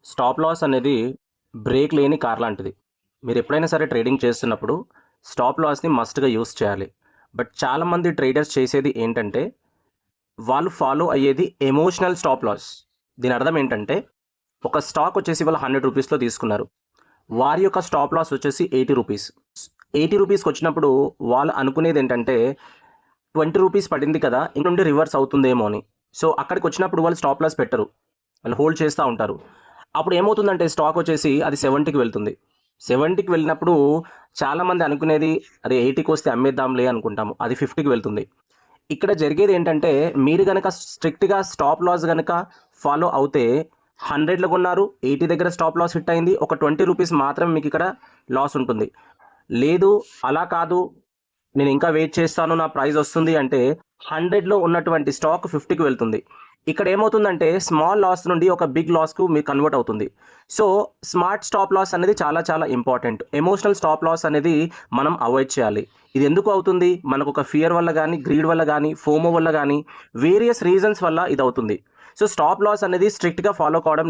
Stop loss అనేది break లేని car లాంటిది. మీరు ఎప్పుడైనా సరే ట్రేడింగ్ చేస్తున్నప్పుడు స్టాప్ లాస్‌ని మస్ట్‌గా యూజ్ చేయాలి. బట్ చాలామంది ట్రేడర్స్ చేసేది ఏంటంటే, వాళ్ళు ఫాలో అయ్యేది ఎమోషనల్ స్టాప్ లాస్. దీని అర్థం ఏంటంటే, ఒక స్టాక్ వచ్చేసి వాళ్ళు రూ. 100లో తీసుకున్నారు. వారి యొక్క స్టాప్ లాస్ వచ్చేసి రూ. 80. రూ. 80 వాళ్ళు అనుకునేదేంటంటే, రూ. 20 పడింది కదా! ఇంక నుండి రివర్స్ అవుతుందేమో అని. సో, అక్కడికొచ్చినప్పుడు వాళ్ళు స్టాప్ లాస్ పెట్టరు. వాళ్ళు హోల్డ్ చేస్తా ఉంటారు. అప్పుడు ఏమవుతుందంటే స్టాక్ వచ్చేసి అది 70కి వెళ్తుంది. 70కి వెళ్ళినప్పుడు చాలామంది అనుకునేది అరే 80కి వస్తే అమ్మేద్దాంలే అనుకుంటాము. అది 50కి వెళ్తుంది. ఇక్కడ జరిగేదేంటంటే మీరు గనక స్ట్రిక్ట్‌గా స్టాప్ లాస్ గనక ఫాలో అవుతే 100లో కొన్నారు. 80 దగ్గర స్టాప్ లాస్ హిట్ అయింది. ఒక రూ. 20 మాత్రమే మీకిక్కడ లాస్ ఉంటుంది. లేదు అలా కాదు, నేను ఇంకా వెయిట్ చేస్తాను, నా ప్రైస్ వస్తుంది అంటే 100లో ఉన్నటువంటి స్టాక్ 50కి వెళ్తుంది. ఇక్కడ ఏమవుతుందంటే స్మాల్ లాస్ నుండి ఒక బిగ్ లాస్‌కు మీరు కన్వర్ట్ అవుతుంది. సో, స్మార్ట్ స్టాప్ లాస్ అనేది చాలా చాలా ఇంపార్టెంట్. ఎమోషనల్ స్టాప్ లాస్ అనేది మనం అవాయిడ్ చేయాలి. ఇది ఎందుకు అవుతుంది? మనకొక ఫియర్ వల్ల గానీ, గ్రీడ్ వల్ల గానీ, ఫోమో వల్ల గానీ, వేరియస్ రీజన్స్ వల్ల ఇదవుతుంది. సో, స్టాప్ లాస్ అనేది స్ట్రిక్ట్‌గా ఫాలో కావడం